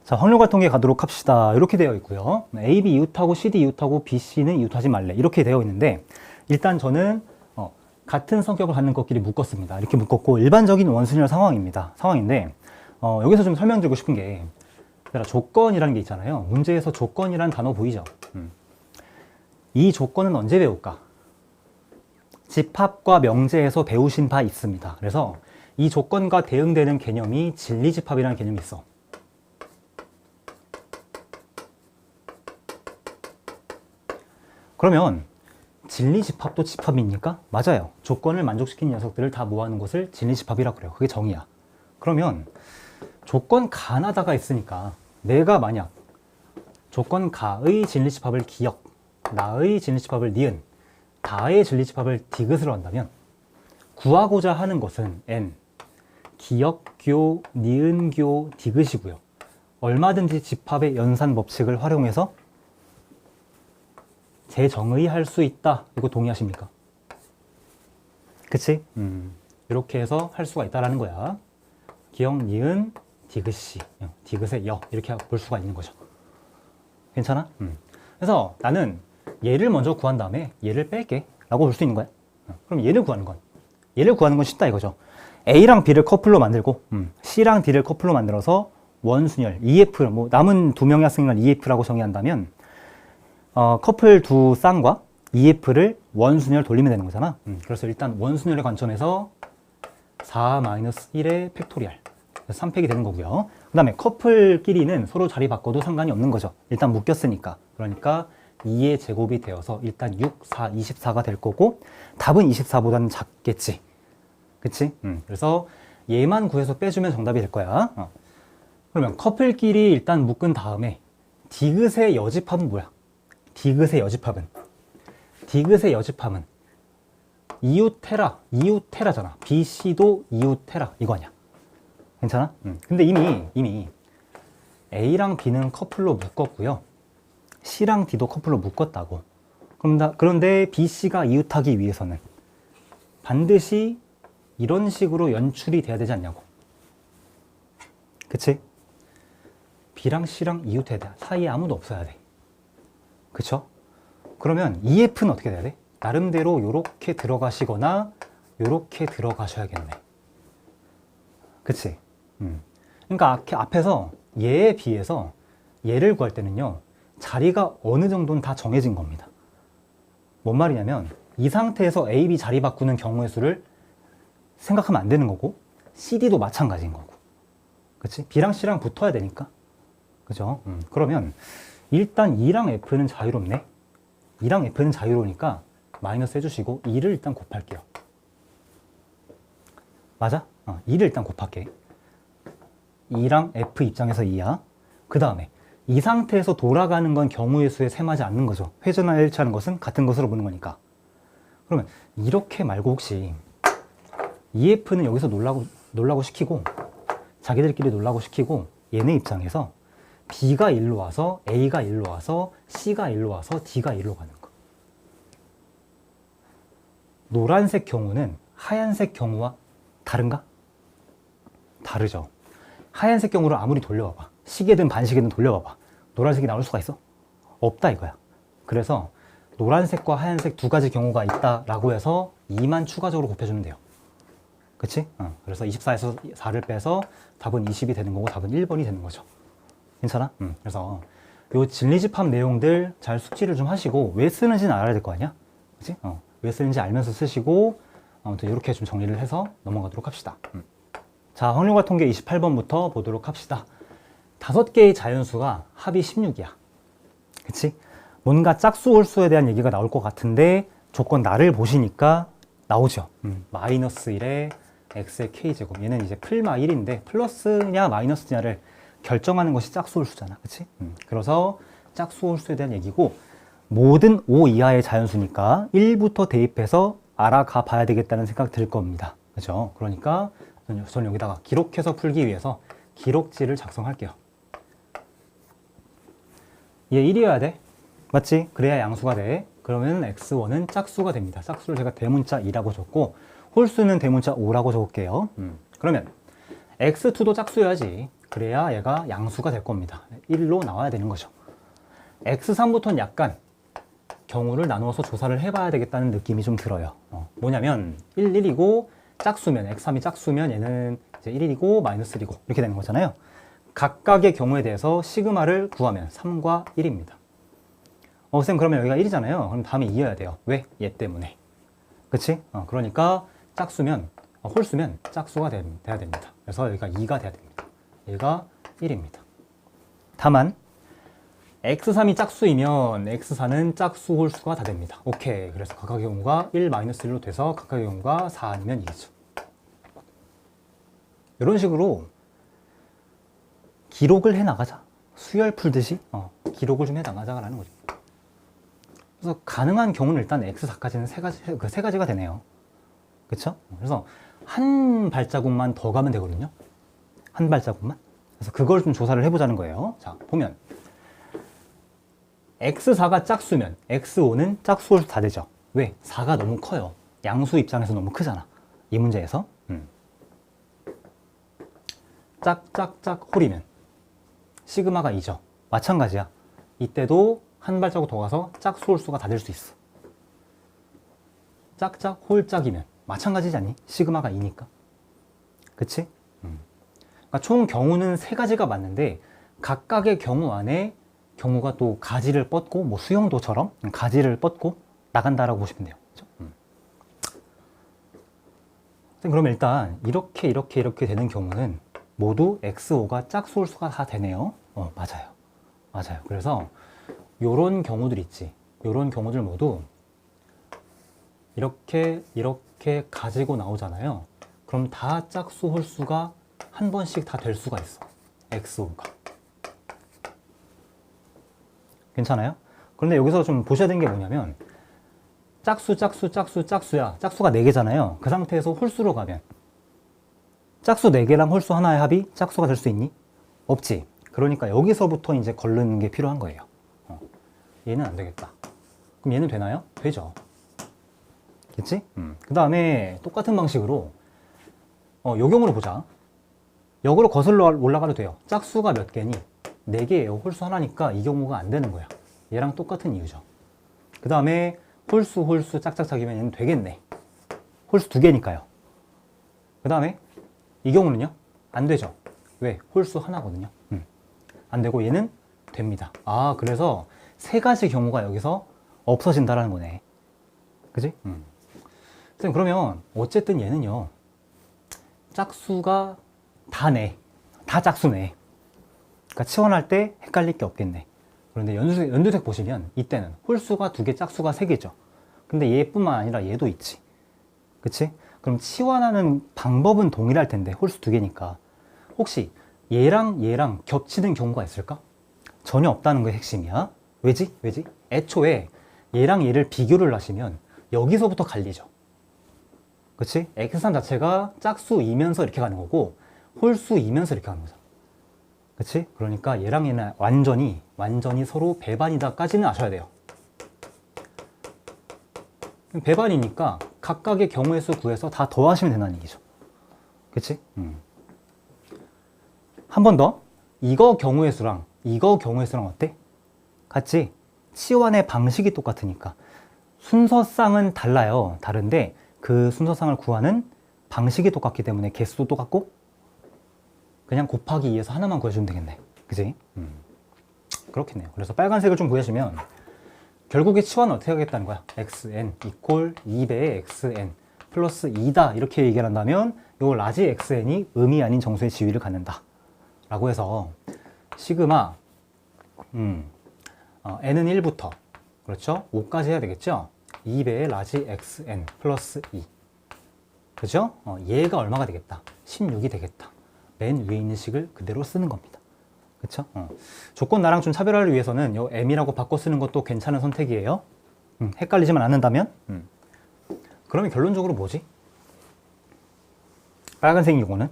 자, 확률과 통계 가도록 합시다. 이렇게 되어 있고요. A, B 이웃하고 CD 이웃하고 B, C는 이웃하지 말래. 이렇게 되어 있는데 일단 저는 같은 성격을 갖는 것끼리 묶었습니다. 이렇게 묶었고 일반적인 원순열 상황인데 여기서 좀 설명드리고 싶은 게 조건이라는 게 있잖아요. 문제에서 조건이라는 단어 보이죠? 이 조건은 언제 배울까? 집합과 명제에서 배우신 바 있습니다. 그래서 이 조건과 대응되는 개념이 진리집합이라는 개념이 있어. 그러면 진리집합도 집합입니까? 맞아요. 조건을 만족시키는 녀석들을 다 모아놓은 것을 진리집합이라고 그래요. 그게 정의야. 그러면 조건 가나다가 있으니까 내가 만약 조건 가의 진리집합을 기역, 나의 진리집합을 니은, 다의 진리집합을 디귿으로 한다면 구하고자 하는 것은 n, 기역교, 니은교, 디귿이고요. 얼마든지 집합의 연산 법칙을 활용해서 재정의할 수 있다. 이거 동의하십니까? 그치? 이렇게 해서 할 수가 있다라는 거야. 기역, 니은, 디귿이, 디귿의 여 이렇게 볼 수가 있는 거죠. 괜찮아? 그래서 나는 얘를 먼저 구한 다음에 얘를 뺄게 라고 볼 수 있는 거야. 그럼 얘를 구하는 건 쉽다 이거죠. A랑 B를 커플로 만들고 C랑 D를 커플로 만들어서 원순열 EF, 뭐 남은 두 명의 학생을 EF라고 정의한다면 커플 두 쌍과 EF를 원순열 돌리면 되는 거잖아. 그래서 일단 원순열의 관점에서 4-1의 팩토리얼 3팩이 되는 거고요. 그 다음에 커플끼리는 서로 자리 바꿔도 상관이 없는 거죠. 일단 묶였으니까. 그러니까 2의 제곱이 되어서 일단 6, 4, 24가 될 거고 답은 24보다는 작겠지. 그치? 그래서 얘만 구해서 빼주면 정답이 될 거야. 그러면 커플끼리 일단 묶은 다음에 디귿의 여집합은 뭐야? 디귿의 여집합은 이웃테라잖아. BC도 이웃테라 이거 아니야. 괜찮아? 근데 이미 A랑 B는 커플로 묶었고요. C랑 D도 커플로 묶었다고. 그런데 BC가 이웃하기 위해서는 반드시 이런 식으로 연출이 돼야 되지 않냐고. 그치? B랑 C랑 이웃해야 돼. 사이에 아무도 없어야 돼. 그쵸? 그러면 EF는 어떻게 돼야 돼? 나름대로 요렇게 들어가시거나 요렇게 들어가셔야겠네. 그치? 그러니까 앞에서 얘에 비해서 얘를 구할 때는요, 자리가 어느 정도는 다 정해진 겁니다. 뭔 말이냐면 이 상태에서 A, B 자리 바꾸는 경우의 수를 생각하면 안 되는 거고 CD도 마찬가지인 거고. 그치? B랑 C랑 붙어야 되니까. 그죠? 그러면 일단 E랑 F는 자유롭네. E랑 F는 자유로우니까 마이너스 해주시고 2를 일단 곱할게요. 맞아? 2를 일단 곱할게. E랑 F 입장에서 2야. 그 다음에 이 상태에서 돌아가는 건 경우의 수에 셈하지 않는 거죠. 회전하여 일치하는 것은 같은 것으로 보는 거니까. 그러면 이렇게 말고 혹시 EF는 여기서 놀라고 시키고 자기들끼리 놀라고 시키고 얘네 입장에서 B가 1로 와서 A가 1로 와서 C가 1로 와서 D가 1로 가는 거. 노란색 경우는 하얀색 경우와 다른가? 다르죠. 하얀색 경우를 아무리 돌려봐봐. 시계든 반시계든 돌려봐봐. 노란색이 나올 수가 있어? 없다 이거야. 그래서 노란색과 하얀색 두 가지 경우가 있다라고 해서 2만 추가적으로 곱해주면 돼요. 그치? 그래서 24에서 4를 빼서 답은 20이 되는 거고 답은 1번이 되는 거죠. 괜찮아? 그래서 요 진리집합 내용들 잘 숙지를 좀 하시고 왜 쓰는지는 알아야 될 거 아니야? 그치? 왜 쓰는지 알면서 쓰시고 아무튼 이렇게 좀 정리를 해서 넘어가도록 합시다. 자, 확률과 통계 28번부터 보도록 합시다. 5개의 자연수가 합이 16이야. 그치? 뭔가 짝수 홀수에 대한 얘기가 나올 것 같은데 조건 나를 보시니까 나오죠. 마이너스 1에 x의 k제곱. 얘는 이제 플마 1인데 플러스냐 마이너스냐를 결정하는 것이 짝수 홀수잖아. 그치? 그래서 짝수 홀수에 대한 얘기고 모든 5 이하의 자연수니까 1부터 대입해서 알아가 봐야 되겠다는 생각 들 겁니다. 그죠? 그러니까 저는 여기다가 기록해서 풀기 위해서 기록지를 작성할게요. 얘 1이어야 돼. 맞지? 그래야 양수가 돼. 그러면 x1은 짝수가 됩니다. 짝수를 제가 대문자 2라고 적고 홀수는 대문자 5라고 적을게요. 그러면 x2도 짝수여야지. 그래야 얘가 양수가 될 겁니다. 1로 나와야 되는 거죠. x3부터는 약간 경우를 나누어서 조사를 해봐야 되겠다는 느낌이 좀 들어요. 뭐냐면 1, 1이고 짝수면 x3이 짝수면 얘는 이제 1이고 마이너스 1이고 이렇게 되는 거잖아요. 각각의 경우에 대해서 시그마를 구하면 3과 1입니다. 쌤 그러면 여기가 1이잖아요. 그럼 다음에 2여야 돼요. 왜? 얘 때문에. 그치? 그러니까 짝수면 홀수면 짝수가 돼야 됩니다. 그래서 여기가 2가 돼야 됩니다. 얘가 1입니다. 다만 x3이 짝수이면 x4는 짝수 홀수가 다 됩니다. 오케이. 그래서 각각의 경우가 1, 마이너스 1로 돼서 각각의 경우가 4 아니면 2죠. 이런 식으로 기록을 해 나가자. 수열 풀듯이 기록을 좀 해 나가자라는 거죠. 그래서 가능한 경우는 일단 x4까지는 세 가지가 되네요. 그렇죠? 그래서 한 발자국만 더 가면 되거든요. 한 발자국만. 그래서 그걸 좀 조사를 해보자는 거예요. 자, 보면 x4가 짝수면 x5는 짝수 홀수 다 되죠. 왜? 4가 너무 커요. 양수 입장에서 너무 크잖아. 이 문제에서. 짝짝짝 홀이면 시그마가 2죠. 마찬가지야. 이때도 한 발자국 더 가서 짝수 홀수가 다 될 수 있어. 짝짝 홀짝이면 마찬가지지 않니? 시그마가 2니까. 그치? 그러니까 총 경우는 세 가지가 맞는데 각각의 경우 안에 경우가 또 가지를 뻗고 뭐 수영도처럼 가지를 뻗고 나간다라고 보시면 돼요. 그렇죠? 그러면 일단 이렇게 되는 경우는 모두 x5가 짝수 홀수가 다 되네요. 맞아요. 그래서 요런 경우들 있지. 요런 경우들 모두 이렇게 가지고 나오잖아요. 그럼 다 짝수 홀수가 한 번씩 다 될 수가 있어. x5가. 괜찮아요? 그런데 여기서 좀 보셔야 되는 게 뭐냐면 짝수야. 짝수가 4개잖아요. 그 상태에서 홀수로 가면 짝수 4개랑 홀수 하나의 합이 짝수가 될 수 있니? 없지. 그러니까 여기서부터 이제 걸르는 게 필요한 거예요. 얘는 안 되겠다. 그럼 얘는 되나요? 되죠. 그치? 그 다음에 똑같은 방식으로 요 경우로 보자. 역으로 거슬러 올라가도 돼요. 짝수가 몇 개니? 4개예요. 홀수 하나니까 이 경우가 안 되는 거야. 얘랑 똑같은 이유죠. 그 다음에 홀수 짝짝짝이면 얘는 되겠네. 홀수 2개니까요. 그 다음에 이 경우는요? 안 되죠. 왜? 홀수 하나거든요. 안 되고 얘는 됩니다. 그래서 세 가지 경우가 여기서 없어진다라는 거네. 그지? 선생님, 그러면 어쨌든 얘는요. 짝수가 다 짝수네. 그러니까 치환할 때 헷갈릴 게 없겠네. 그런데 연두색 보시면 이때는 홀수가 2개, 짝수가 3개죠. 근데 얘뿐만 아니라 얘도 있지. 그치? 그럼 치환하는 방법은 동일할 텐데 홀수 2개니까 혹시 얘랑 겹치는 경우가 있을까? 전혀 없다는 게 핵심이야. 왜지? 애초에 얘랑 얘를 비교를 하시면 여기서부터 갈리죠. 그치? x3 자체가 짝수이면서 이렇게 가는 거고 홀수이면서 이렇게 가는 거죠. 그치? 그러니까 얘랑 얘는 완전히 서로 배반이다까지는 아셔야 돼요. 배반이니까 각각의 경우의 수 구해서 다 더하시면 된다는 얘기죠. 그치? 한 번 더. 이거 경우의 수랑 어때? 같이 치환의 방식이 똑같으니까 순서상은 달라요. 다른데 그 순서상을 구하는 방식이 똑같기 때문에 개수도 똑같고 그냥 곱하기 2에서 하나만 구해주면 되겠네. 그지? 그렇겠네요. 그래서 빨간색을 좀 구해주면 결국에 치환은 어떻게 하겠다는 거야? xn 이퀄 2배의 xn 플러스 2다 이렇게 얘기를 한다면 요 라지 xn이 음이 아닌 정수의 지위를 갖는다 라고 해서 시그마 n은 1부터 그렇죠? 5까지 해야 되겠죠? 2배의 라지 xn 플러스 2 그죠? 얘가 얼마가 되겠다? 16이 되겠다. 맨 위에 있는 식을 그대로 쓰는 겁니다. 그쵸? 조건 나랑 좀 차별화를 위해서는 요 m이라고 바꿔 쓰는 것도 괜찮은 선택이에요. 헷갈리지만 않는다면? 그러면 결론적으로 뭐지? 빨간색 이거는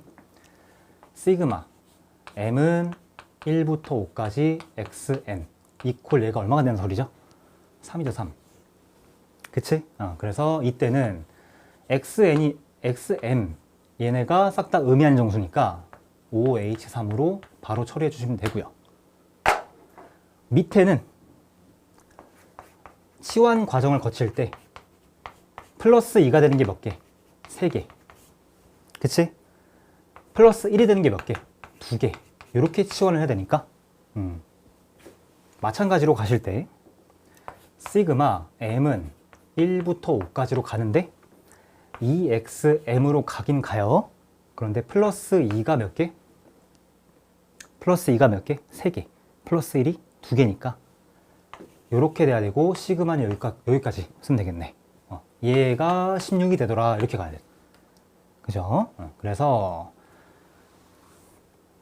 시그마 m은 1부터 5까지 xn 이퀄 얘가 얼마가 되는 소리죠? 3이죠, 3. 그치? 그래서 이때는 xm 얘네가 싹 다 음이 아닌 정수니까 OH3으로 바로 처리해 주시면 되고요. 밑에는 치환 과정을 거칠 때 플러스 2가 되는 게 몇 개? 3개. 그치? 플러스 1이 되는 게 몇 개? 2개. 이렇게 치환을 해야 되니까 마찬가지로 가실 때 시그마 m은 1부터 5까지로 가는데 2xm으로 가긴 가요. 그런데 플러스 2가 몇 개? 플러스 2가 몇 개? 3개. 플러스 1이 2개니까 이렇게 돼야 되고 시그마는 여기까지 쓰면 되겠네. 얘가 16이 되더라. 이렇게 가야 돼. 그죠? 그래서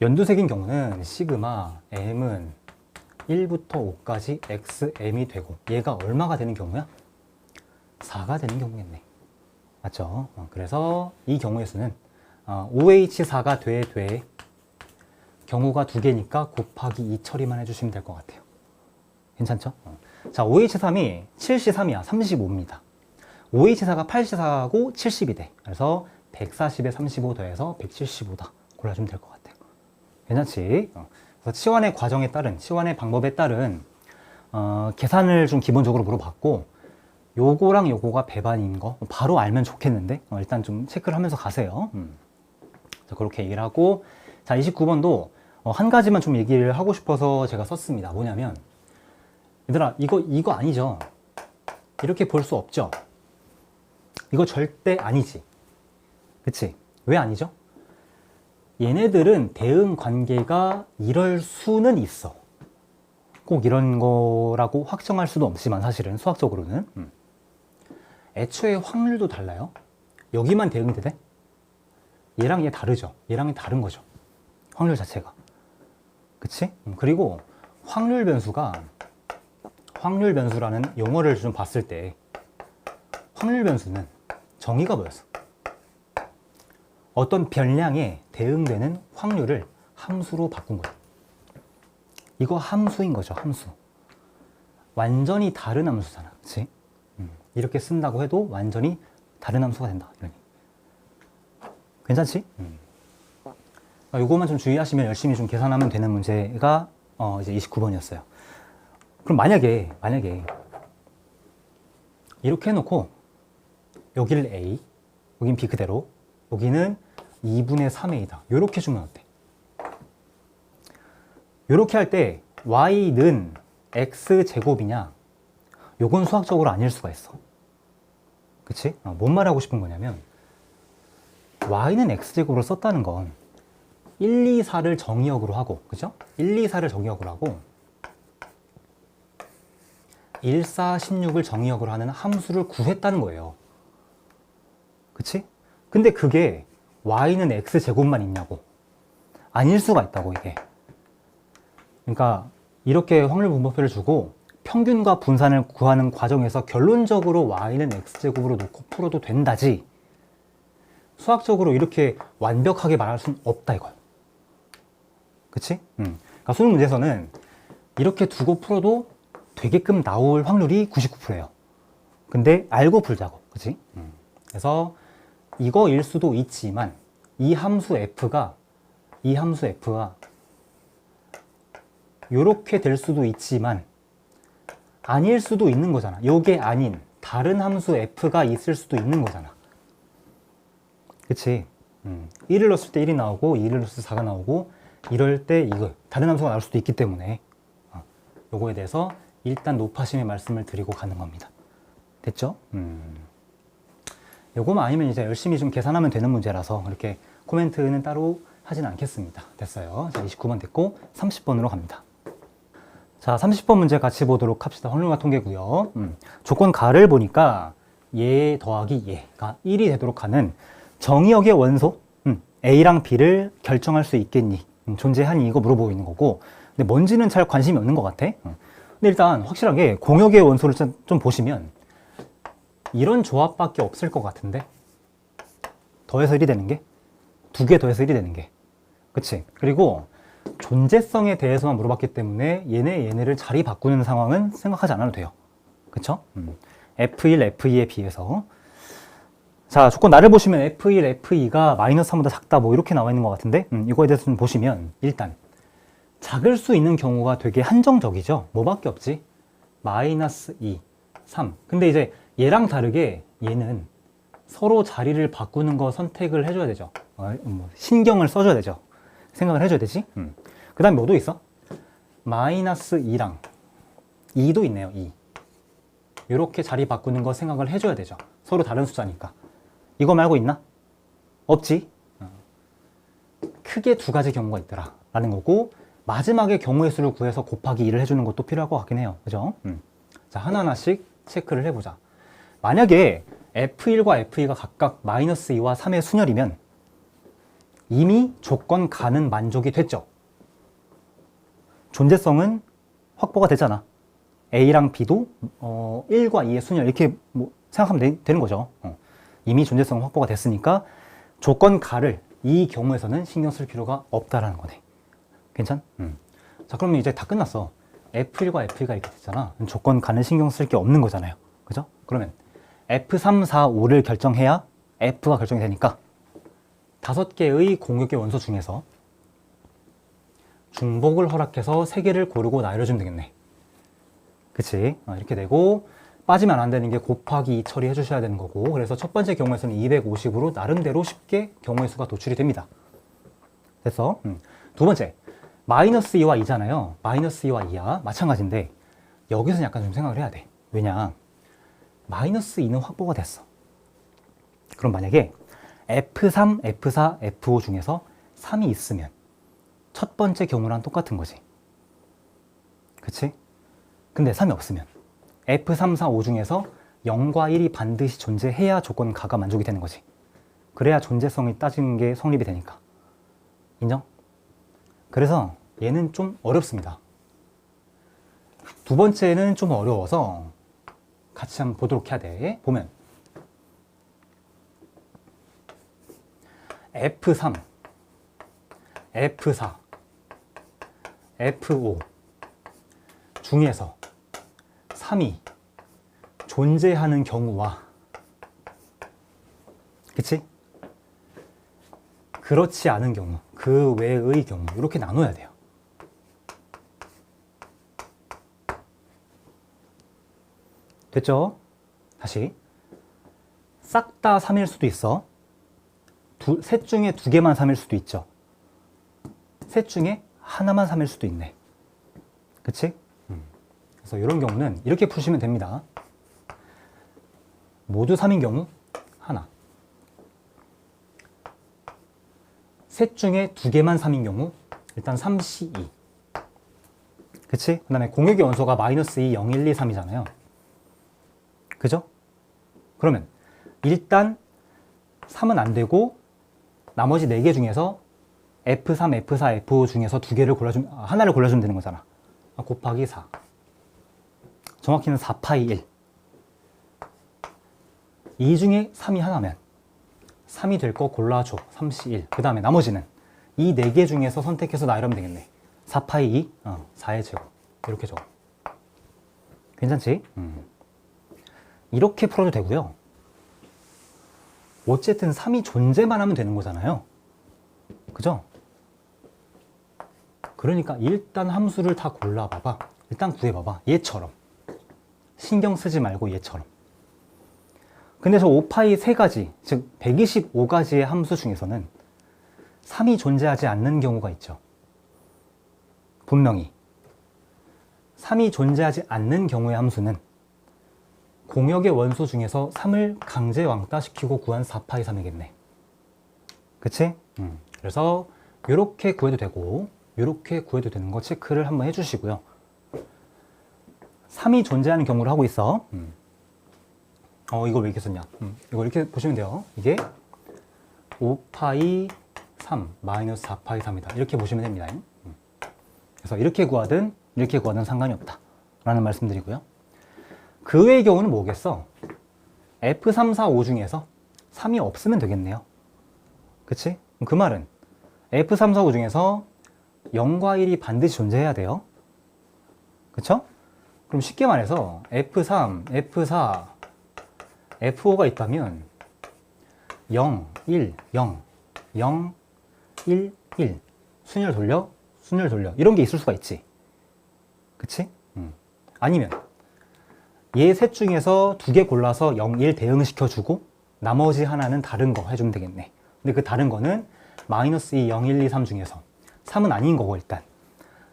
연두색인 경우는 시그마 m은 1부터 5까지 xm이 되고 얘가 얼마가 되는 경우야? 4가 되는 경우겠네. 맞죠? 그래서 이 경우의 수는 OH4가 돼 경우가 2개니까 곱하기 2 처리만 해주시면 될 것 같아요. 괜찮죠? 자, OH3이 7C3이야. 35입니다. OH4가 8C4하고 70이 돼. 그래서 140에 35 더해서 175다. 골라주면 될 것 같아요. 괜찮지? 그래서 치환의 과정에 따른, 치환의 방법에 따른 계산을 좀 기본적으로 물어봤고 요거랑 요거가 배반인 거 바로 알면 좋겠는데 일단 좀 체크를 하면서 가세요. 자, 그렇게 얘기를 하고 자, 29번도 한 가지만 좀 얘기를 하고 싶어서 제가 썼습니다. 뭐냐면 얘들아 이거 아니죠? 이렇게 볼 수 없죠? 이거 절대 아니지. 그치? 왜 아니죠? 얘네들은 대응 관계가 이럴 수는 있어. 꼭 이런 거라고 확정할 수도 없지만 사실은 수학적으로는 애초에 확률도 달라요. 여기만 대응이 돼? 얘랑 얘 다르죠. 얘랑 얘 다른 거죠. 확률 자체가. 그치? 그리고 확률 변수라는 용어를 좀 봤을 때 확률 변수는 정의가 뭐였어? 어떤 변량에 대응되는 확률을 함수로 바꾼 거예요. 이거 함수인 거죠, 함수. 완전히 다른 함수잖아, 그치? 이렇게 쓴다고 해도 완전히 다른 함수가 된다. 이러니. 괜찮지? 요거만 좀 주의하시면 열심히 좀 계산하면 되는 문제가 이제 29번이었어요. 그럼 만약에 이렇게 해놓고 여기를 A, 여긴 B 그대로, 여기는 2분의 3A다. 요렇게 주면 어때? 요렇게 할 때 Y는 X제곱이냐? 요건 수학적으로 아닐 수가 있어. 그치? 뭔 말하고 싶은 거냐면 Y는 X제곱으로 썼다는 건 1, 2, 4를 정의역으로 하고, 그죠? 1, 2, 4를 정의역으로 하고 1, 4, 16을 정의역으로 하는 함수를 구했다는 거예요. 그치? 근데 그게 Y는 X제곱만 있냐고. 아닐 수가 있다고, 이게. 그러니까 이렇게 확률 분모표를 주고 평균과 분산을 구하는 과정에서 결론적으로 Y는 X제곱으로 놓고 풀어도 된다지 수학적으로 이렇게 완벽하게 말할 수는 없다, 이거야. 그치? 그러니까 수능 문제에서는 이렇게 두고 풀어도 되게끔 나올 확률이 99%예요. 근데 알고 풀자고. 그치? 그래서 이거일 수도 있지만 이 함수 F가 요렇게 될 수도 있지만 아닐 수도 있는 거잖아. 요게 아닌 다른 함수 F가 있을 수도 있는 거잖아. 그치? 1을 넣었을 때 1이 나오고 2를 넣었을 때 4가 나오고 이럴 때 이거 다른 함수가 나올 수도 있기 때문에 요거에 대해서 일단 높아심의 말씀을 드리고 가는 겁니다. 됐죠? 요거만 아니면 이제 열심히 좀 계산하면 되는 문제라서 그렇게 코멘트는 따로 하진 않겠습니다. 됐어요. 자, 29번 됐고 30번으로 갑니다. 자, 30번 문제 같이 보도록 합시다. 확률과 통계고요. 조건 가를 보니까 얘 더하기 얘가 1이 되도록 하는 정의역의 원소 A랑 B를 결정할 수 있겠니? 존재하니? 이거 물어보고 있는 거고 근데 뭔지는 잘 관심이 없는 것 같아. 근데 일단 확실하게 공역의 원소를 좀 보시면 이런 조합밖에 없을 것 같은데 더해서 1이 되는 게 2개 더해서 1이 되는 게 그치? 그리고 존재성에 대해서만 물어봤기 때문에 얘네를 자리 바꾸는 상황은 생각하지 않아도 돼요. 그쵸? F1, F2에 비해서 자, 조건 나를 보시면 F1, F2가 마이너스 3보다 작다 뭐 이렇게 나와 있는 것 같은데 이거에 대해서 좀 보시면 일단 작을 수 있는 경우가 되게 한정적이죠. 뭐밖에 없지? 마이너스 2, 3. 근데 이제 얘랑 다르게 얘는 서로 자리를 바꾸는 거 선택을 해줘야 되죠. 신경을 써줘야 되죠. 생각을 해줘야 되지. 그 다음에 뭐도 있어? 마이너스 2랑 2도 있네요. 2. 이렇게 자리 바꾸는 거 생각을 해줘야 되죠. 서로 다른 숫자니까. 이거 말고 있나? 없지. 크게 두 가지 경우가 있더라 라는 거고, 마지막에 경우의 수를 구해서 곱하기 2를 해주는 것도 필요할 것 같긴 해요. 그죠? 자, 하나하나씩 체크를 해보자. 만약에 F1과 F2가 각각 마이너스 2와 3의 순열이면 이미 조건 가는 만족이 됐죠. 존재성은 확보가 되잖아. A랑 B도 1과 2의 순열 이렇게 뭐 생각하면 되는 거죠. 이미 존재성 확보가 됐으니까 조건 가를 이 경우에서는 신경 쓸 필요가 없다라는 거네. 괜찮? 자, 그러면 이제 다 끝났어. F1과 F2가 이렇게 됐잖아. 조건 가는 신경 쓸 게 없는 거잖아요. 그죠? 그러면 F3, 4, 5를 결정해야 F가 결정이 되니까 5개의 공역의 원소 중에서 중복을 허락해서 3개를 고르고 나열해주면 되겠네. 그치? 이렇게 되고, 빠지면 안 되는 게 곱하기 2 처리해 주셔야 되는 거고, 그래서 첫 번째 경우에서는 250으로 나름대로 쉽게 경우의 수가 도출이 됩니다. 됐어? 두 번째, 마이너스 2와 2잖아요. 마이너스 2와 2야. 마찬가지인데, 여기서 약간 좀 생각을 해야 돼. 왜냐? 마이너스 2는 확보가 됐어. 그럼 만약에 F3, F4, F5 중에서 3이 있으면 첫 번째 경우랑 똑같은 거지. 그치? 근데 3이 없으면 F3, 4, 5 중에서 0과 1이 반드시 존재해야 조건 가가 만족이 되는 거지. 그래야 존재성이 따지는 게 성립이 되니까. 인정? 그래서 얘는 좀 어렵습니다. 두 번째는 좀 어려워서 같이 한번 보도록 해야 돼. 보면 F3, F4, F5 중에서 3이 존재하는 경우와, 그치? 그렇지 않은 경우, 그 외의 경우, 이렇게 나눠야 돼요. 됐죠? 다시. 싹 다 3일 수도 있어. 셋 중에 2개만 3일 수도 있죠. 셋 중에 하나만 3일 수도 있네. 그치? 그래서 이런 경우는 이렇게 푸시면 됩니다. 모두 3인 경우 하나. 셋 중에 2개만 3인 경우 일단 3C2. 그치? 그 다음에 공역의 원소가 마이너스 2, 0, 1, 2, 3이잖아요. 그죠? 그러면 일단 3은 안 되고 나머지 4개 중에서 F3, F4, F5 중에서 하나를 골라주면 되는 거잖아. 곱하기 4. 정확히는 4파이 1. 이 중에 3이 하나면 3이 될 거 골라줘. 3C1. 그 다음에 나머지는 이 4개 중에서 선택해서 나열하면 되겠네. 4파이 2, 4의 제곱. 이렇게 적어. 괜찮지? 이렇게 풀어도 되고요. 어쨌든 3이 존재만 하면 되는 거잖아요. 그죠? 그러니까 일단 함수를 다 골라봐봐. 일단 구해봐봐. 얘처럼. 신경 쓰지 말고 얘처럼. 근데 저 5파이 3가지, 즉 125가지의 함수 중에서는 3이 존재하지 않는 경우가 있죠. 분명히 3이 존재하지 않는 경우의 함수는 공역의 원소 중에서 3을 강제 왕따시키고 구한 4파이 3이겠네. 그치? 그래서 이렇게 구해도 되고 이렇게 구해도 되는 거 체크를 한번 해주시고요. 3이 존재하는 경우를 하고 있어. 이걸 왜 이렇게 썼냐? 이걸 이렇게 보시면 돼요. 이게 5파이 3 마이너스 4파이 3이다. 이렇게 보시면 됩니다. 그래서 이렇게 구하든 이렇게 구하든 상관이 없다 라는 말씀드리고요. 그 외의 경우는 뭐겠어? F3, 4, 5 중에서 3이 없으면 되겠네요. 그치? 그 말은 F3, 4, 5 중에서 0과 1이 반드시 존재해야 돼요. 그쵸? 그럼 쉽게 말해서 F3, F4, F5가 있다면 0, 1, 0, 0, 1, 1. 순위를 돌려, 순위를 돌려. 이런 게 있을 수가 있지. 그치? 아니면 얘 셋 중에서 두 개 골라서 0, 1 대응시켜주고 나머지 하나는 다른 거 해주면 되겠네. 근데 그 다른 거는 마이너스 2, 0, 1, 2, 3 중에서 3은 아닌 거고 일단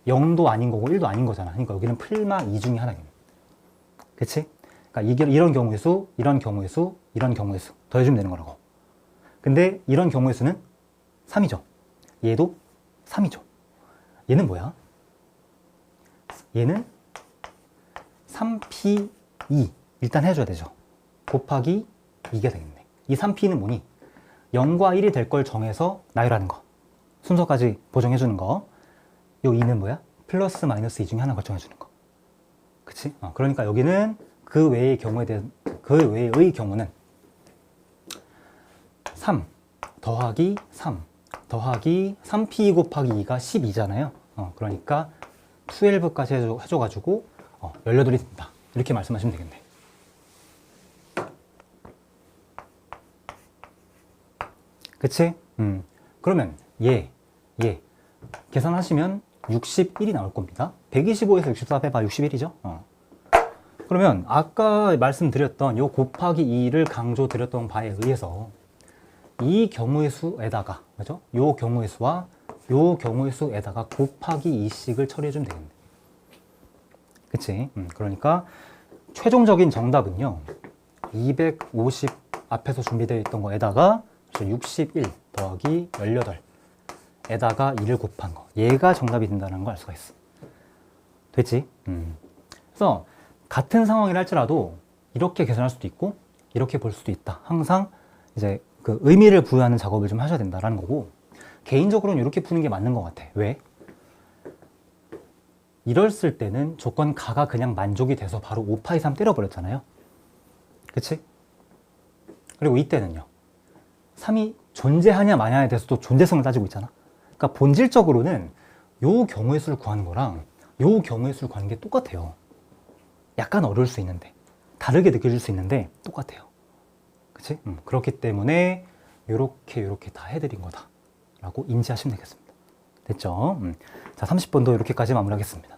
0도 아닌 거고 1도 아닌 거잖아. 그러니까 여기는 풀마 2 중에 하나겠네. 그치? 그러니까 이런 경우의 수, 이런 경우의 수, 이런 경우의 수 더해주면 되는 거라고. 근데 이런 경우의 수는 3이죠. 얘도 3이죠. 얘는 뭐야? 얘는 3p2 일단 해줘야 되죠. 곱하기 2가 되겠네. 이 3p는 뭐니? 0과 1이 될 걸 정해서 나열하는 거. 순서까지 보정해주는 거. 요 2는 뭐야? 플러스 마이너스 2 중에 하나 결정해주는 거. 그치? 그러니까 여기는 그 외의 경우는 3 더하기 3 더하기 3p 곱하기 2가 12잖아요. 그러니까 12까지 해줘가지고 18이 된다. 이렇게 말씀하시면 되겠네. 그치? 그러면 얘 계산하시면 61이 나올 겁니다. 125에서 64 빼봐 61이죠? 그러면 아까 말씀드렸던 요 곱하기 2를 강조드렸던 바에 의해서 이 경우의 수에다가, 그죠? 요 경우의 수와 요 경우의 수에다가 곱하기 2씩을 처리해주면 되겠네. 그치? 그러니까 최종적인 정답은요, 250 앞에서 준비되어 있던 거에다가 61 더하기 18에다가 2를 곱한 거. 얘가 정답이 된다는 걸 알 수가 있어. 됐지? 그래서 같은 상황이라 할지라도 이렇게 계산할 수도 있고 이렇게 볼 수도 있다. 항상 이제 그 의미를 부여하는 작업을 좀 하셔야 된다는 거고, 개인적으로는 이렇게 푸는 게 맞는 것 같아. 왜? 이랬을 때는 조건 가가 그냥 만족이 돼서 바로 5파 이상 때려버렸잖아요. 그치? 그리고 이때는요, 3이 존재하냐 마냐에 대해서도 존재성을 따지고 있잖아. 그러니까 본질적으로는 요 경우의 수를 구하는 거랑 요 경우의 수를 구하는 게 똑같아요. 약간 어려울 수 있는데, 다르게 느껴질 수 있는데 똑같아요. 그치? 그렇기 때문에 요렇게 다 해드린 거다 라고 인지하시면 되겠습니다. 됐죠? 자, 30번도 이렇게까지 마무리하겠습니다.